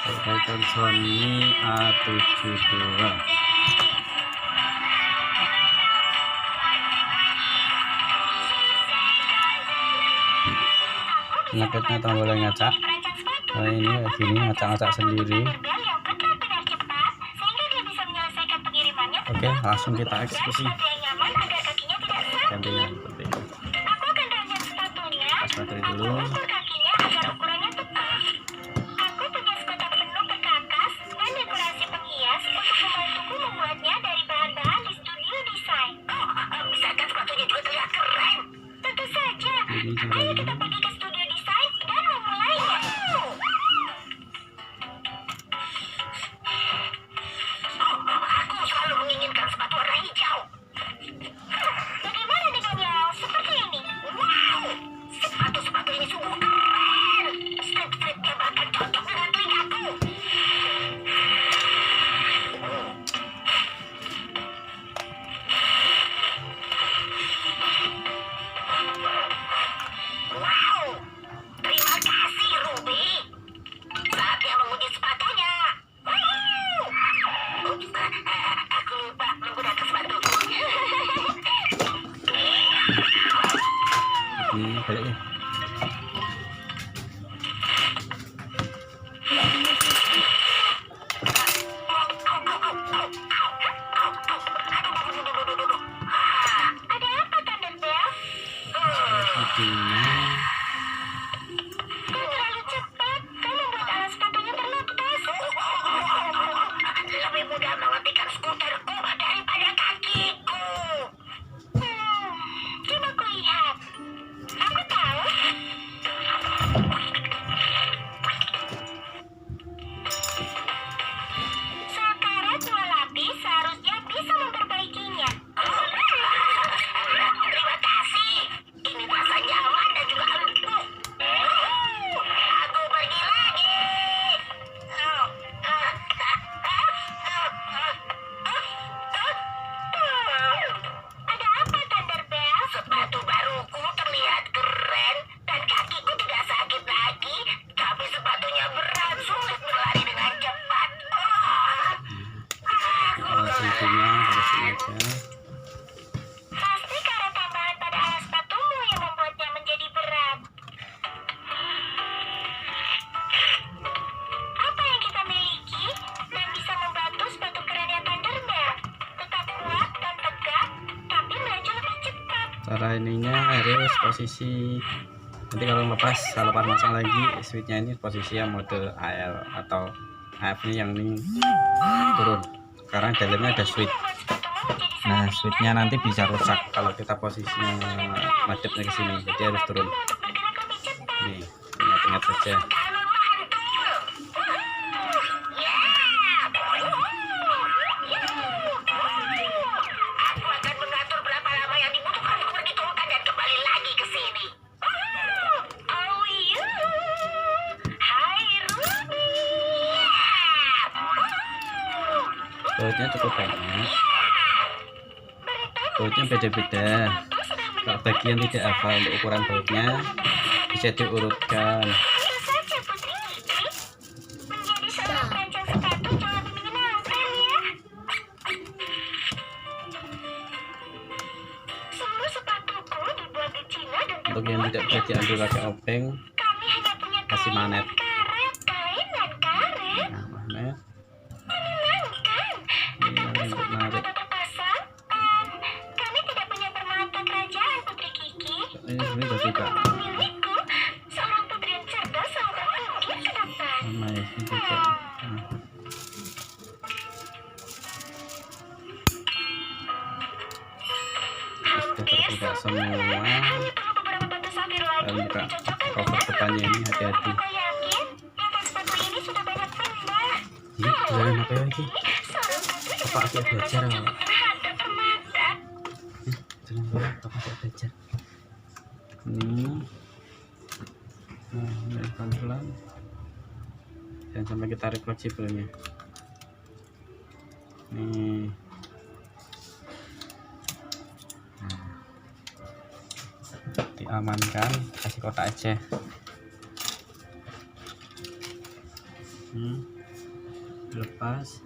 Titan Sony A72. Ngepetnya tombolnya ngacak. Nah ini gini ngacak-ngacak sendiri. Oke, langsung kita eksekusi. Gantinya penting. Pas baterai dulu. Ini caranya. Baliknya. Ada apa, Thunderbell? Terlalu cepat. Kamu membuat alas sepatunya terlepas. Lebih mudah menghentikan skuterku daripada kakiku. Coba kulihat. Aku tahu. Sekarat 2 lapis seharusnya bisa memperbaikinya. Terima kasih. Ini terasa nyaman dan juga empuk. Aku pergi lagi. Ada apa, Thunderbell? Sepatu baruku terlihat keren dan kakiku tidak sakit lagi, tapi sepatunya berat, sulit berlari dengan cepat. Alas intinya harus aja. Pasti karena tambahan pada alas sepatumu yang membuatnya menjadi berat. Apa yang kita miliki dan bisa membantu sepatu kerennya Thunderbell tetap kuat dan tegak, tapi melaju lebih cepat. Cara ininya harus posisi. Nanti kalau pasang lagi switchnya ini posisinya mode AL atau AF ini yang ini turun. Sekarang dalamnya ada switch. Nah switchnya nanti bisa rusak kalau kita posisinya madepnya ke sini, jadi harus turun. Nih ingat-ingat saja. Aku akan mengatur berapa lama yang dibutuhkan untuk pergi turunkan dan kembali lagi ke sini. Oh iya, hai Ruby. Bautnya cukup banyak. Bautnya beda-beda. Kalau bagian tidak hafal untuk ukuran bautnya bisa diurutkan. Tentu saja Putri Kitty. Menjadi seorang perancang sepatu jauh lebih menyenangkan ya. Seluruh sepatuku dibuat di Cina dan Untuk yang tidak bisa diambil pakai obeng, kami hanya punya kasih manet. kain dan karet. Nah manet Menyenangkan. ini Akankah untuk semua narik. permata terpasang? Kami tidak punya permata kerajaan, Putri Kiki. Ini udah juga Milikku, seorang putri yang cerdas selalu berpikir ke depan. sama ya ini juga. Sudah terbuka semua. Hanya perlu beberapa batu safir lagi Dan untuk buka dicocokkan cover dengan depannya ini hati-hati. Aku yakin yang sepatu ini sudah banyak pernah. Ini jalan apa lagi? Seorang putri Bapak aja belajar. terhadap permata. Jalan dulu, bapak aja belajar. Ini. Nah ini pelan-pelan. Jangan sampai kita tarik fleksibelnya. Nih. Diamankan, kasih kotak aja. lepas.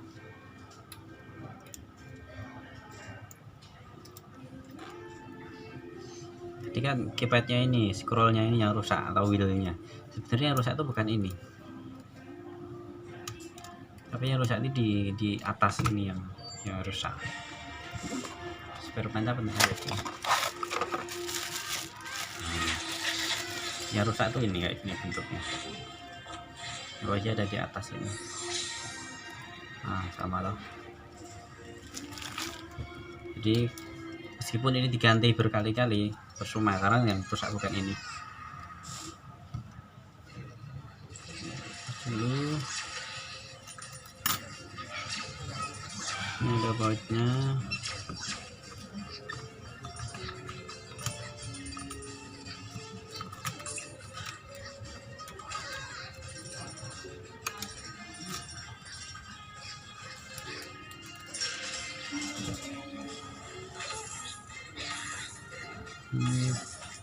Jadi kan keypadnya ini, scrollnya ini yang rusak atau wheelnya. Sebenarnya yang rusak itu bukan ini, tapi yang rusak ini di atas ini yang rusak. Spare part penting aja. Yang rusak tuh ini kayak gini bentuknya. Wajah ada di atas ini. Nah, sama loh. Jadi meskipun ini diganti berkali-kali percuma karena yang rusak bukan ini. Dulu ini ada bautnya.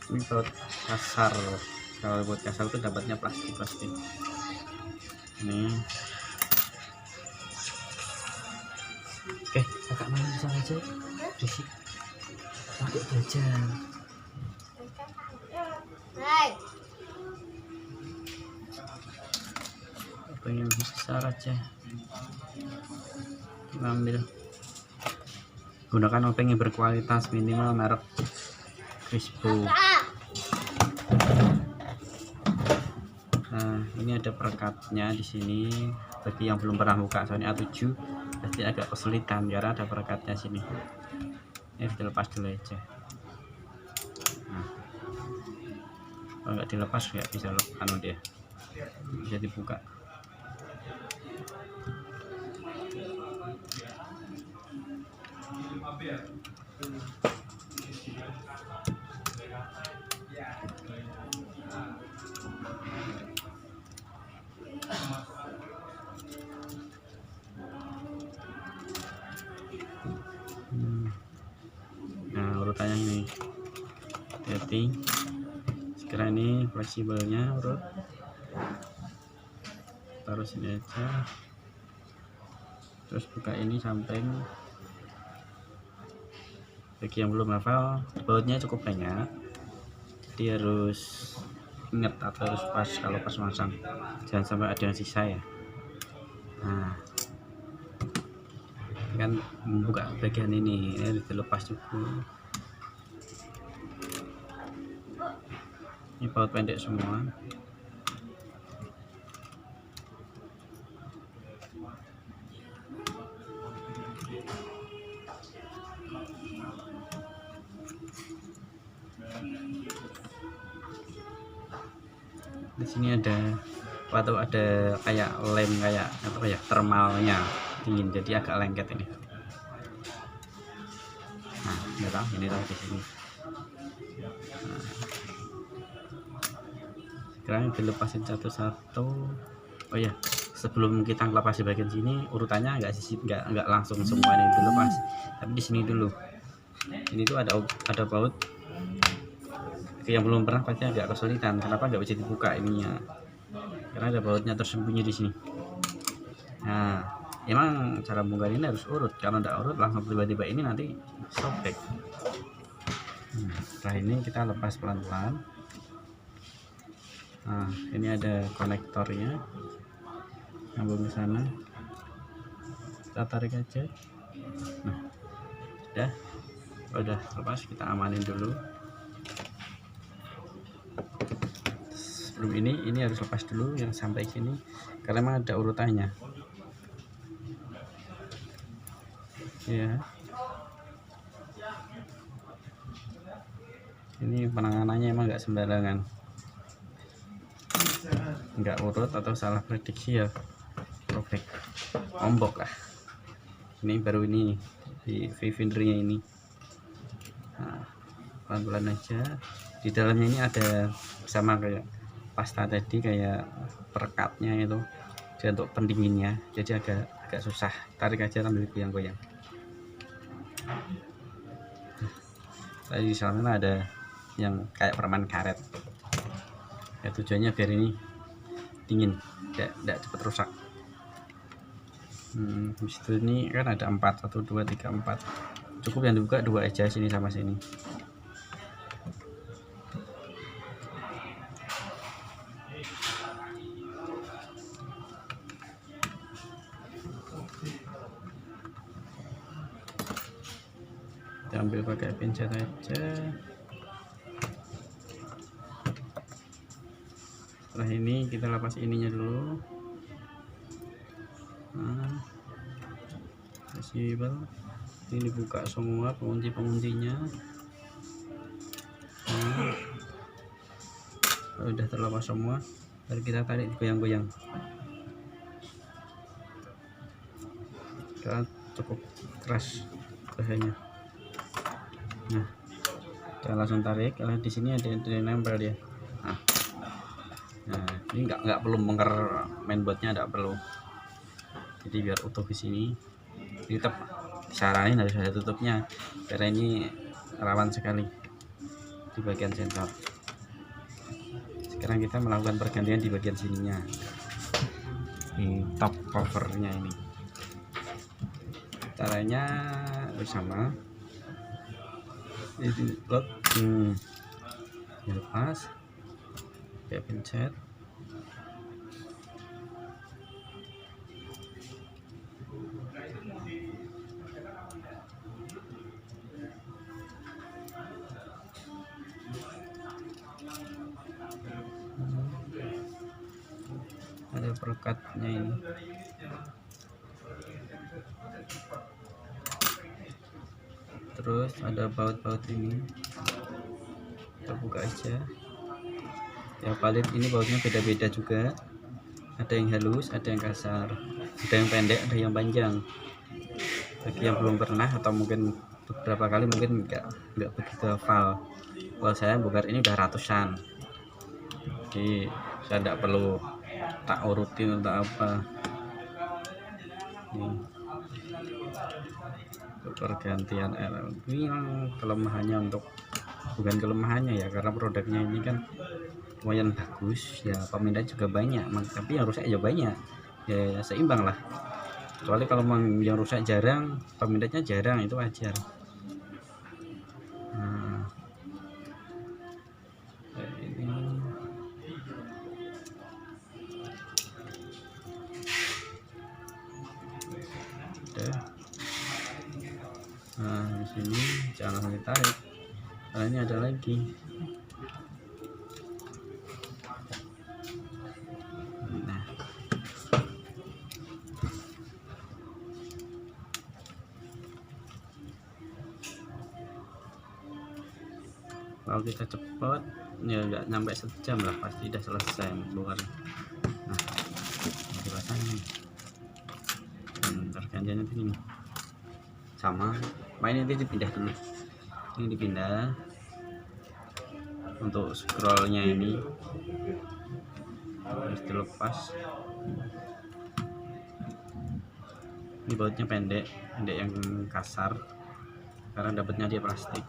Ini baut kasar. Kalau buat kasar itu dapatnya plastik ini. Oke, kakak main bisa aja berisik pakai belajar. Apa yang besar aja kita ambil. Gunakan obeng yang berkualitas, minimal merek Crispo. Nah, ini ada perekatnya di sini. Bagi yang belum pernah buka Sony A7 pasti agak kesulitan karena ada perekatnya sini. Ini dilepas dulu aja. Nah, kalau nggak dilepas nggak bisa loh, dia bisa dibuka. Nah, urutannya ini jadi sekarang ini fleksibelnya urut, taruh sini aja, terus buka ini samping. Bagi yang belum hafal, bautnya cukup banyak, dia harus ingat atau harus pas kalau pas masang, jangan sampai ada yang sisa ya. Nah, kan membuka bagian ini dilepas juga. Ini baut pendek semua. Di sini ada kayak lem, kayak apa ya, termalnya dingin, jadi agak lengket ini. Nah, ini tahu di sini. Nah, sekarang dilepasin satu-satu. Oh ya, sebelum kita ngelepas di bagian sini, urutannya nggak langsung semua ini dilepas, tapi di sini dulu. Ini tuh ada baut. Yang belum pernah pasti agak kesulitan. Kenapa nggak bisa dibuka ininya? Karena ada bautnya tersembunyi di sini. Nah, emang cara bongkar ini harus urut. Kalau nggak urut langsung tiba-tiba ini nanti sobek. Setelah ini kita lepas pelan-pelan. Nah, ini ada konektornya, nyambung ke sana. Kita tarik aja. Nah, udah lepas, kita amanin dulu. Sebelum ini harus lepas dulu yang sampai sini karena memang ada urutannya ya. Ini penanganannya emang nggak sembarangan, nggak urut atau salah prediksi ya robek, ombok lah. Ini baru ini di vivindernya ini. Nah, pelan-pelan aja. Di dalamnya ini ada sama kayak pasta tadi, kayak perekatnya itu, jadi untuk pendinginnya, jadi agak susah. Tarik aja sambil goyang-goyang. Tadi di sana ada yang kayak permen karet ya, tujuannya biar ini dingin, tidak cepat rusak. Habis itu ini kan ada 4, 1 2 3 4, cukup yang dibuka 2 aja, sini sama sini. Kita ambil pakai pincet aja. Setelah ini kita lepas ininya dulu. Nah, visible. Ini dibuka semua pengunci-penguncinya. Nah, udah terlepas semua, baru kita tarik goyang-goyang. Cukup keras rasanya. Nah, kita langsung tarik. Karena di sini ada yang nempel dia. Nah, ini nggak perlu bongkar mainboardnya, nggak perlu. Jadi biar utuh di sini. Ini tetap saranin harus ada tutupnya, karena ini rawan sekali di bagian sensor. Sekarang kita melakukan pergantian di bagian sininya, di top covernya ini. Caranya bersama ini lock, lepas kayak pencet. Ada perlekatnya ini. Terus ada baut-baut ini, kita buka aja. Ya palit ini bautnya beda-beda juga, ada yang halus, ada yang kasar, ada yang pendek, ada yang panjang. Bagi yang belum pernah atau mungkin beberapa kali mungkin nggak begitu hafal, kalau saya bongkar ini udah ratusan, jadi saya tidak perlu tak urutin atau apa. Nih, pergantian ini yang kelemahannya, untuk bukan kelemahannya ya, karena produknya ini kan lumayan bagus ya, peminat juga banyak, tapi yang rusak ya banyak, ya seimbang lah. Kecuali kalau yang rusak jarang, peminatnya jarang, itu wajar. Nah, ini udah. Nah, di sini jangan langsung ditarik, karena ini ada lagi. Nah, kalau kita cepat ya nggak nyampe sejam lah, pasti udah selesai bongkar. Nah, dipasangin. Pergantiannya ini sama, mainnya ini dipindah dulu, ini dipindah. Untuk scrollnya ini harus dilepas. Ini bautnya pendek yang kasar, karena dapatnya dia plastik.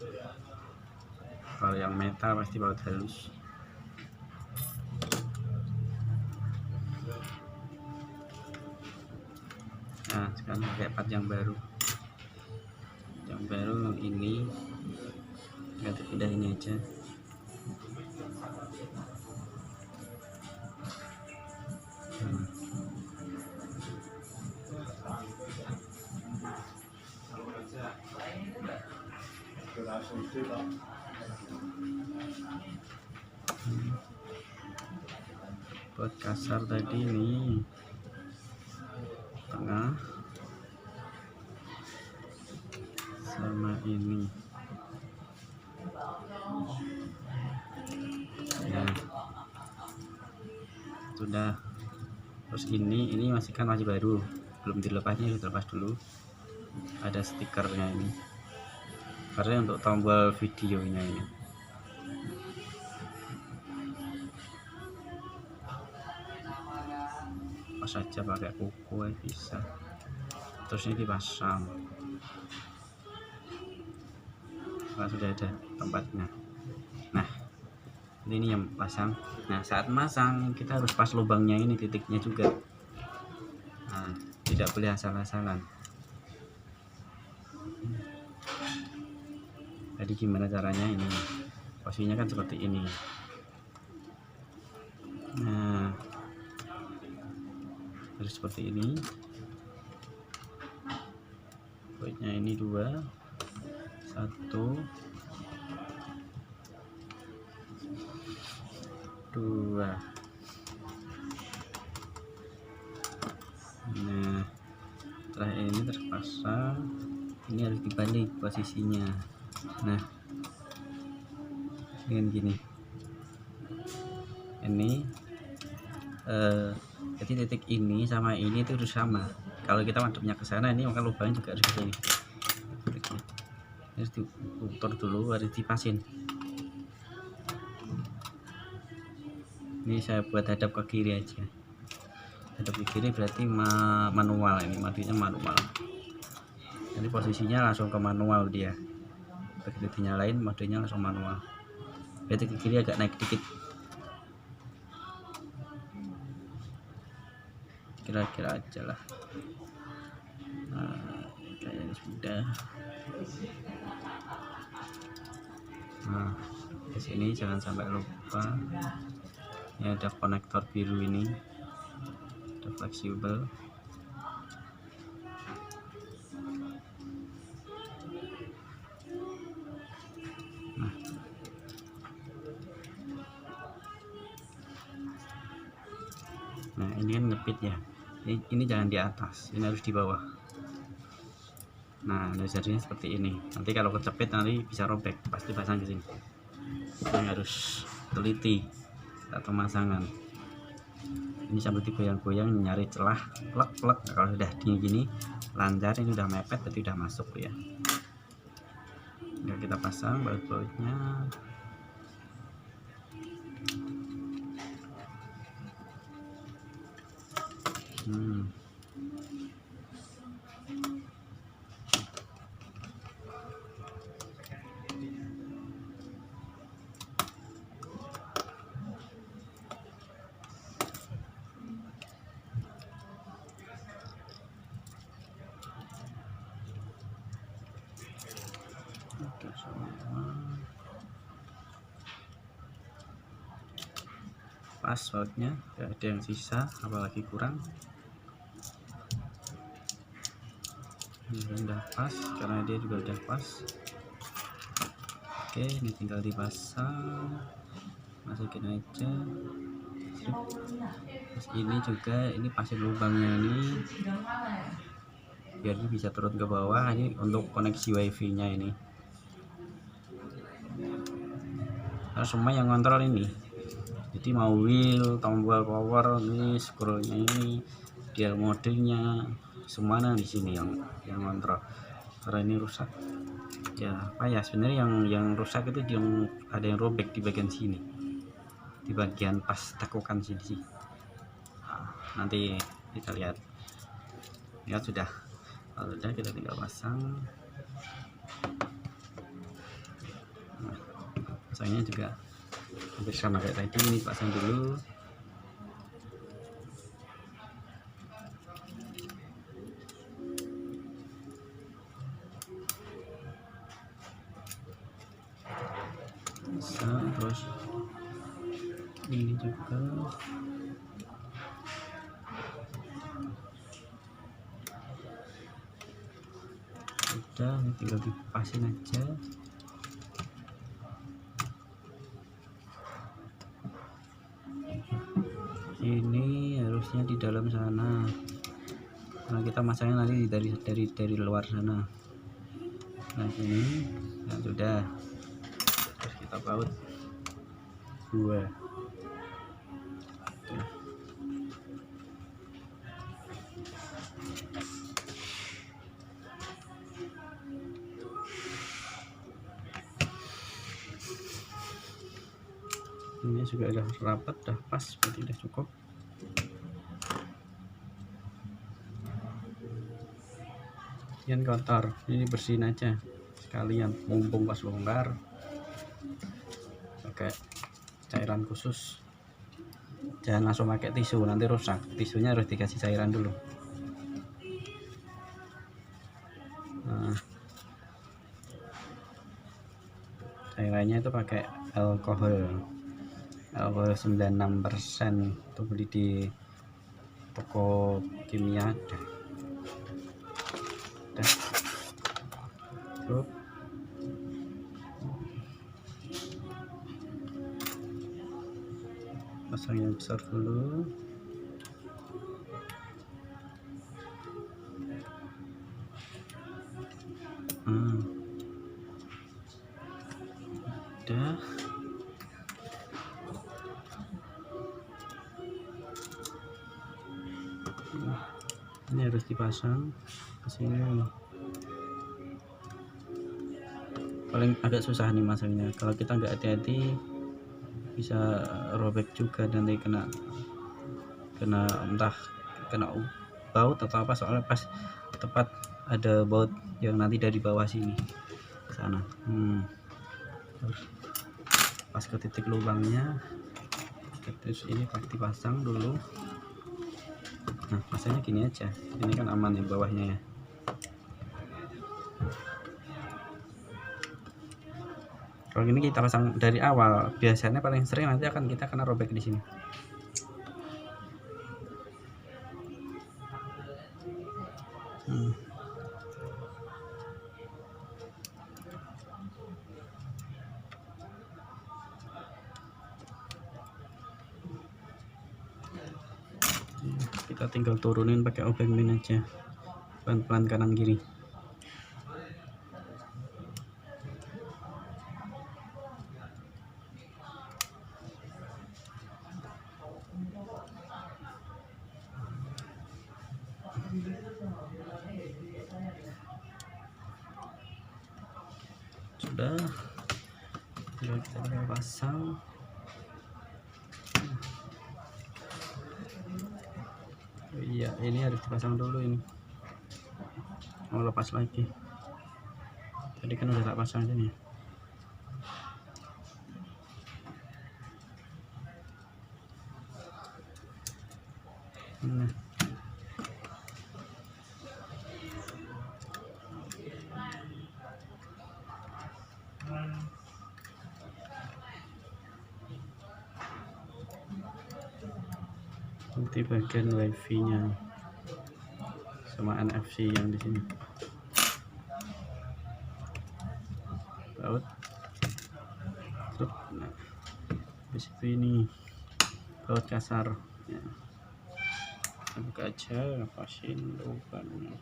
Kalau yang metal pasti baut halus. Nah, sekarang pakai part yang baru. Yang baru ini kita pindah ini aja. Buat kasar tadi ini tengah sama ini ya sudah. Terus ini masih baru, belum dilepasnya, dilepas dulu. Ada stikernya ini, karena untuk tombol videonya ini. Pas saja pakai kuku bisa. Terus ini dipasang, nah, sudah ada tempatnya. Nah, ini yang pasang. Nah, saat masang kita harus pas lubangnya ini, titiknya juga. Nah, di tidak boleh asal-asalan. Jadi gimana caranya ini, posisinya kan seperti ini. Nah, harus seperti ini. Poinnya ini 2, 1, 2. Nah, setelah ini terpasang, ini harus dibalik posisinya. Nah, dengan gini ini jadi titik ini sama ini itu harus sama. Kalau kita madepnya ke sana, ini maka lubangnya juga harus ke sini. Harus diputar dulu, harus dipasin. Ini saya buat hadap ke kiri aja. Hadap ke kiri berarti manual, ini madunya manual. Jadi posisinya langsung ke manual dia. Begitu dinyalain modenya langsung manual. Berarti ke kiri agak naik dikit. Kira-kira aja lah. Nah, kayaknya sudah. Nah, di sini jangan sampai lupa. Ini ada konektor biru ini, ada fleksibel. Nah, ini kan ngepit ya. Ini jangan di atas, ini harus di bawah. Nah, lasernya seperti ini. Nanti kalau kecepit nanti bisa robek, pasti pasang ke sini. Ini harus teliti saat pemasangan. Ini sambil digoyang-goyang nyari celah, plek-plek. Nah, kalau sudah gini lancar, ini udah mepet, berarti udah masuk ya. Nah, kita pasang baut-bautnya. Oke, semua pas bautnya, tidak ada yang sisa apalagi kurang. Ini udah pas karena dia juga udah pas. Oke, ini tinggal dipasang, masukin aja. Terus ini juga, ini pasin lubangnya ini biar ini bisa turun ke bawah. Ini untuk koneksi wifi nya ini. Harus semua yang kontrol ini, jadi mau wheel, tombol power, ini scrollnya, ini dial modenya, semuanya di sini yang kontrol. Karena ini rusak ya, apa ya, sebenarnya yang rusak itu yang ada yang robek di bagian sini, di bagian pas tekukan sini. Nah, nanti kita lihat sudah. Kalau sudah kita tinggal pasang. Nah, pasangnya juga hampir sama kayak tadi. Ini pasang dulu. Terus ini juga udah, tinggal dipasin aja. Ini harusnya di dalam sana, nah kita masangnya nanti dari luar sana. Nah ini yang sudah, terus kita baut 2. Ini juga udah rapat, udah pas, berarti udah cukup. Yang kotor ini bersihin aja sekalian, mumpung pas bongkar pakai cairan khusus. Jangan langsung pakai tisu, nanti rusak. Tisunya harus dikasih cairan dulu. cairannya itu pakai alkohol 96%, itu beli di toko kimia ada. Cukup. Pasang yang besar dulu. Udah. Ini harus dipasang ke sini. Paling agak susah nih masangnya, kalau kita nggak hati-hati bisa robek juga, nanti kena entah kena baut atau apa, soalnya pas tepat ada baut yang nanti dari bawah sini ke sana. Pas ke titik lubangnya, terus ini pasti dipasang dulu. Nah, pasangnya gini aja, ini kan aman ya bawahnya ya. Kalau ini kita pasang dari awal, biasanya paling sering nanti akan kita kena robek di sini. Kita tinggal turunin pakai obeng min aja, pelan-pelan kanan kiri. Sudah, tinggal kita pasang. Oh iya, ini harus dipasang dulu ini. Mau lepas lagi. Tadi kan udah tak pasang aja nih. Nah. Nanti bagian wifi nya sama NFC yang di sini, baut truk. Nah, di situ ini baut kasar ya. Kita buka aja, lepasin lubangnya.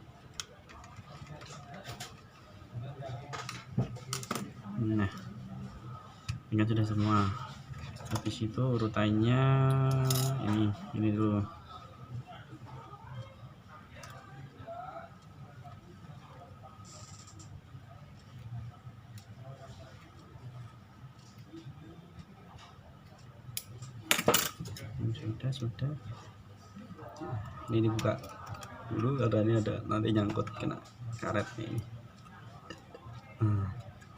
Nah, ini sudah semua. Habis itu urutannya ini dulu. Sudah. Ini dibuka dulu karena ini ada nanti nyangkut kena karet nih.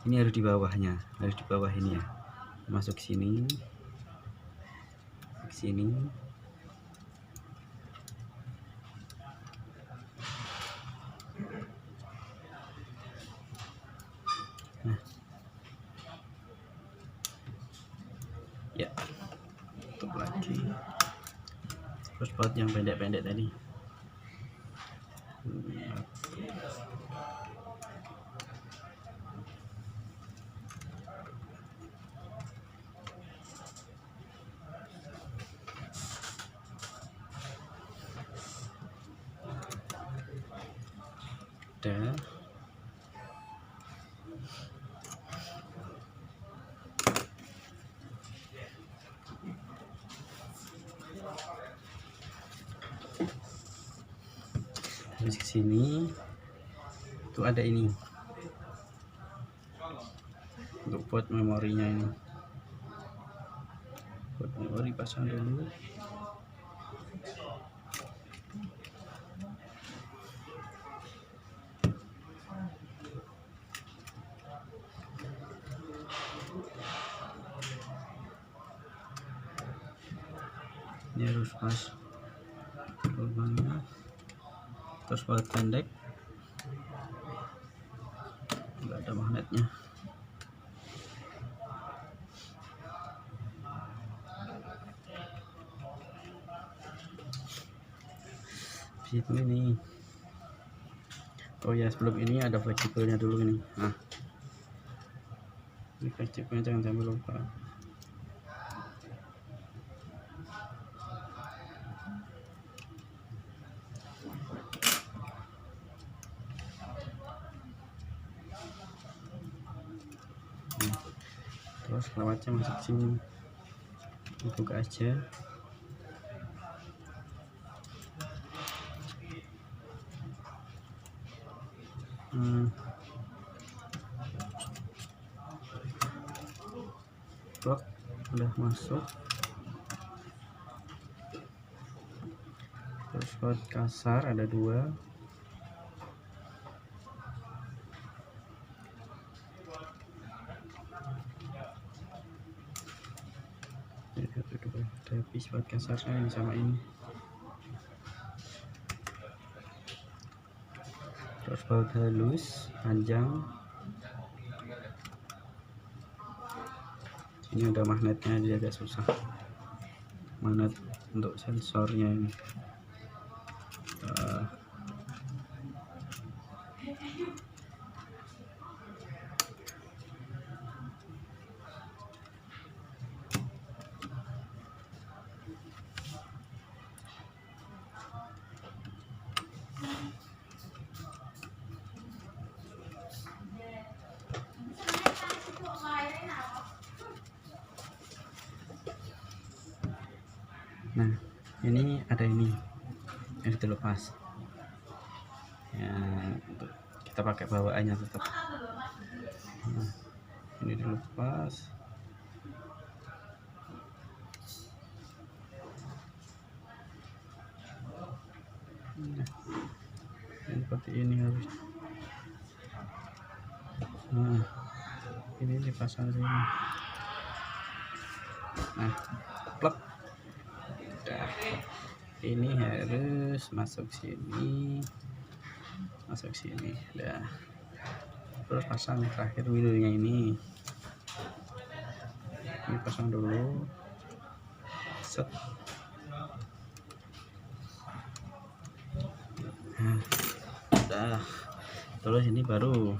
Ini harus di bawahnya, harus di bawah ini ya. Masuk sini. Nah, ya, tutup lagi. Terus baut yang pendek-pendek tadi. Udah. Habis kesini itu ada ini untuk buat memorinya, ini buat memori, pasang dulu. Ini harus pas lubangnya. Terus baut pendek, nggak ada magnetnya. situ ini. Oh ya, sebelum ini ada fleksibelnya dulu ini. Nah, ini fleksibelnya jangan sampai lupa. Terus lewatnya masuk sini, buka aja. Blok udah masuk. Terus baut kasar ada 2. Ada habis baut kasarnya ini sama ini. Terus baut halus panjang. Ini ada magnetnya, dia agak susah. Magnet untuk sensornya ini. Nah, ini ada ini yang dilepas ya, untuk kita pakai bawaannya tetap. Nah, ini dilepas. Nah, ini seperti ini harus. Nah, ini dipasang sini. Nah, plug. Nah, ini harus masuk sini, dah. Terus pasang terakhir wheelnya ini pasang dulu, set. Nah, terus ini baru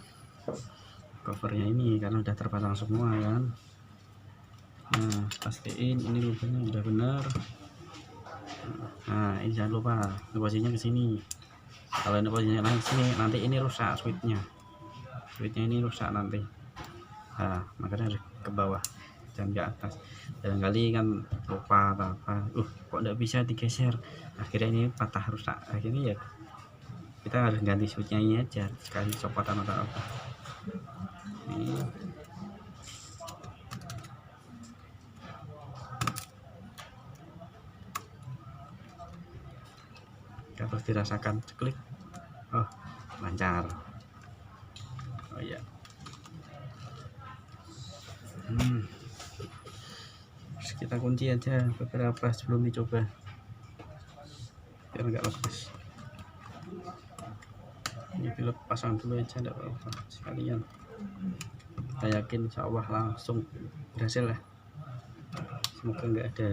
covernya ini karena udah terpasang semua kan. Nah, pastiin ini lubangnya udah benar. Nah, ini jangan lupa posisinya ke sini. Kalau ini posisinya lain sini, nanti ini rusak switchnya ini rusak nanti. Nah, makanya harus ke bawah, jangan ke atas. Dan kali kan lupa apa kok nggak bisa digeser, akhirnya ini patah rusak. Akhirnya ya kita harus ganti switchnya ini aja, sekali copotan atau apa. Ini harus dirasakan, klik. Oh, lancar. Oh iya. Terus kita kunci aja beberapa sebelum dicoba biar nggak lepas. Ini pilot pasang dulu aja, enggak apa-apa sekalian. Kita yakin insya Allah langsung berhasil ya. Semoga nggak ada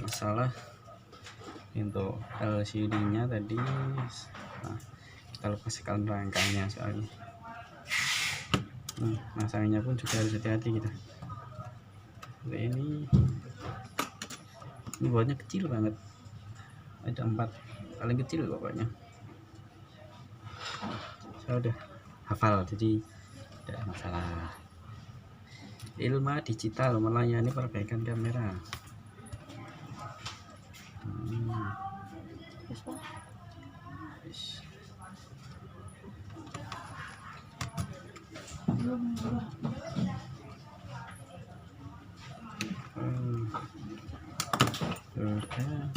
masalah. Untuk LCD nya tadi, nah, kita lepas sekalian rangkanya soalnya. Masangnya pun juga harus hati-hati kita. Ini bautnya kecil banget, ada 4, paling kecil pokoknya. Saya udah hafal, jadi tidak masalah. Ilma Digital melayani perbaikan kamera. Udah,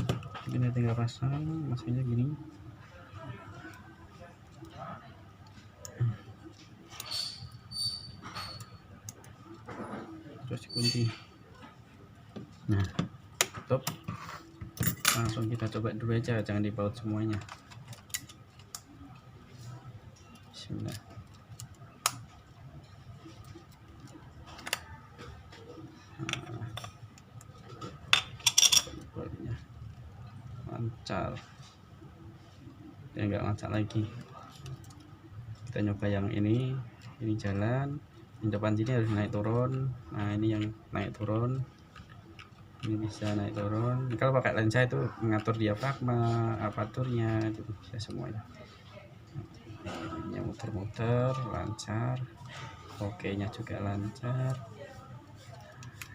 ini tinggal pasang mesinnya gini. Terus dikunci. Nah, stop. Langsung kita coba dulu aja, jangan dibaut semuanya. Bismillah. lancar, ya nggak lancar lagi. Kita nyoba yang ini jalan, di depan sini harus naik turun. Nah ini yang naik turun, ini bisa naik turun. Kalau pakai lensa itu mengatur diafragma, aperturnya itu bisa semuanya. Ini muter-muter lancar, oke-nya juga lancar,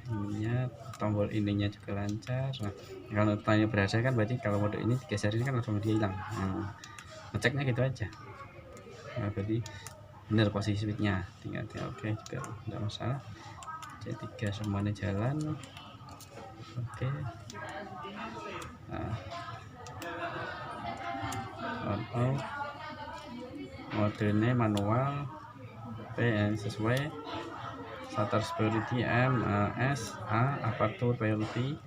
ininya tombol ininya juga lancar. Nah kalau tanya berasa kan berarti kalau mode ini digeserin kan langsung dia hilang. Nah, ngeceknya gitu aja. Nah berarti bener posisi switchnya, tinggal oke juga tidak masalah. C3 semuanya jalan, oke. Nah, on off, modenya manual, PN sesuai, shutter security M, S, A, aperture priority,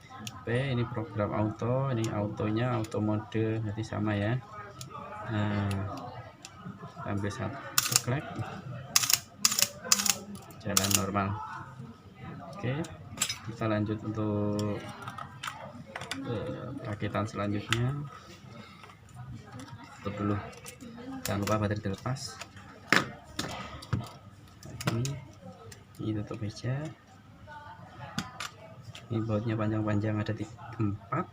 P ini program auto, ini autonya auto mode nanti sama ya. Nah, ambil satu klik, jalan normal. Oke, kita lanjut untuk perakitan selanjutnya. Tutup dulu, jangan lupa baterai dilepas. Ini tutup aja. Ini bautnya panjang-panjang, ada 4.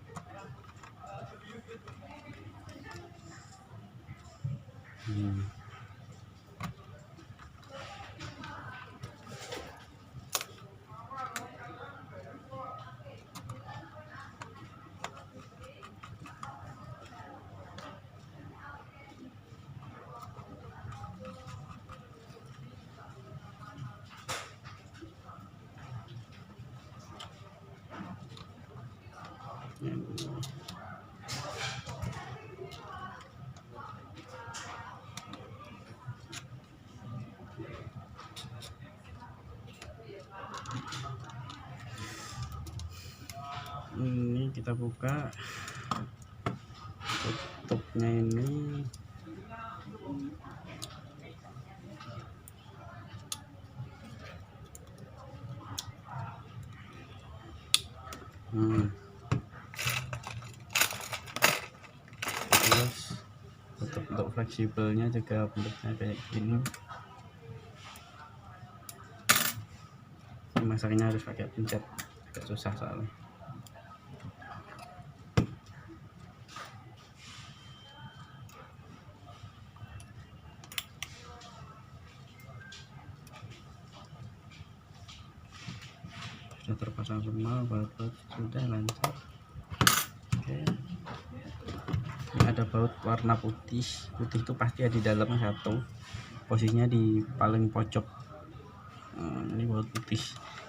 Ini kita buka tutupnya ini. Terus untuk fleksibelnya juga bentuknya kayak gini. Masaknya harus pakai pencet, agak susah soalnya. Sudah terpasang semua, baut sudah lancar. Oke, ini ada baut warna putih itu pasti ada di dalamnya satu, posisinya di paling pojok. Ini baut putih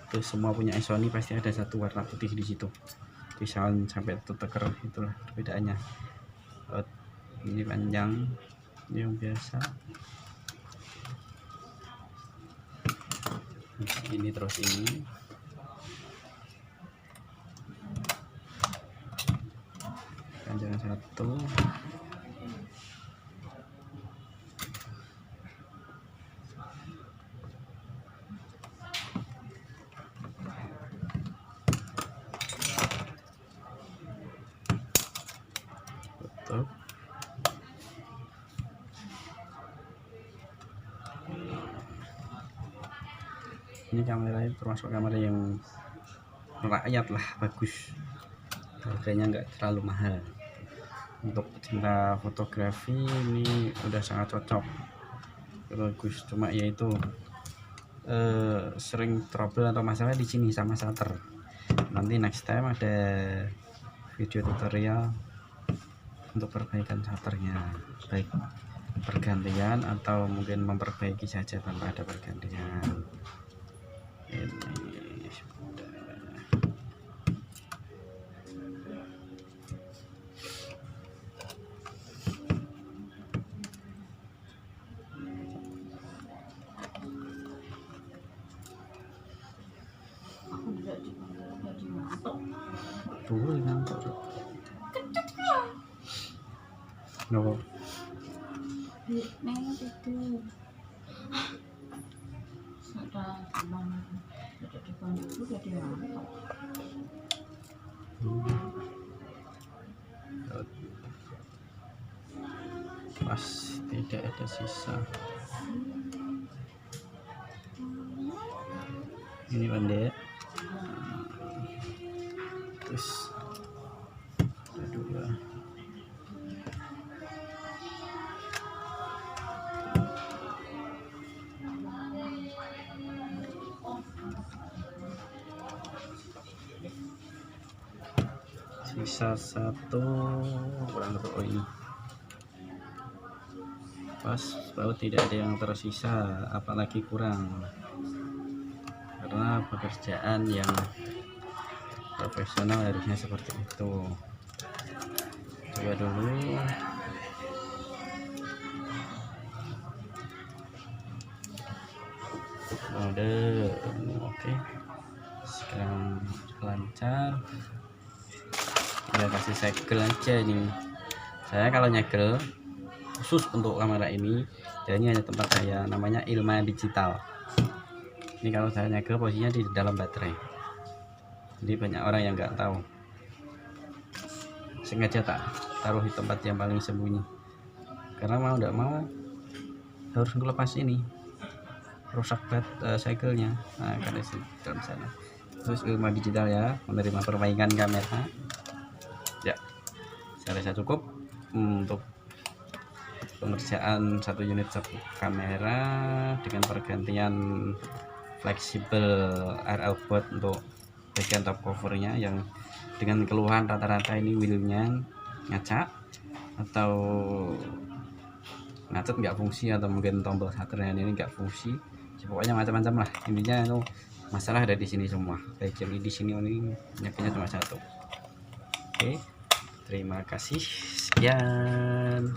itu semua punya Sony pasti ada satu warna putih di situ, bisa sampai teker, itulah perbedaannya. Baut ini panjang, ini yang biasa ini, terus ini panjang satu. Tutup. Ini kamera termasuk kamera yang rakyat lah, bagus, harganya nggak terlalu mahal. Untuk pecinta fotografi ini udah sangat cocok, bagus. Cuma yaitu sering trouble atau masalah di sini sama shutter. Nanti next time ada video tutorial untuk perbaikan shutternya, baik pergantian atau mungkin memperbaiki saja tanpa ada pergantian. Ini sudah. Boleh ngantuk. No. Neng tidur. Sudah teman di depan itu jadi ngantuk. pas, tidak ada sisa. Ini pendek, terus ada 2. Sisa 1 kurang lebih. Oh ini pas, baut tidak ada yang tersisa, apalagi kurang, karena pekerjaan yang profesional harusnya seperti itu. Coba dulu. Mode oke, sekarang lancar. Kita kasih segel aja nih. Saya kalau nyegel khusus untuk kamera ini, dan ini hanya tempat saya, namanya Ilma Digital. Ini kalau saya nyegel posisinya di dalam baterai, jadi banyak orang yang nggak tahu. Sengaja tak taruh di tempat yang paling sembunyi, karena mau nggak mau harus ngelepas ini, rusak segelnya. Nah, karena di dalam sana. Terus Ilma Digital ya, menerima perbaikan kamera. Ya, saya rasa cukup untuk pengerjaan 1 unit kamera dengan pergantian fleksibel RL board untuk bagian top covernya, yang dengan keluhan rata-rata ini wheelnya ngacak atau ngacet nggak fungsi, atau mungkin tombol shutternya ini nggak fungsi. Pokoknya macam-macam lah, intinya itu masalah ada di sini semua. Baik yang di sini ini penyakitnya cuma 1. Oke, terima kasih, sekian.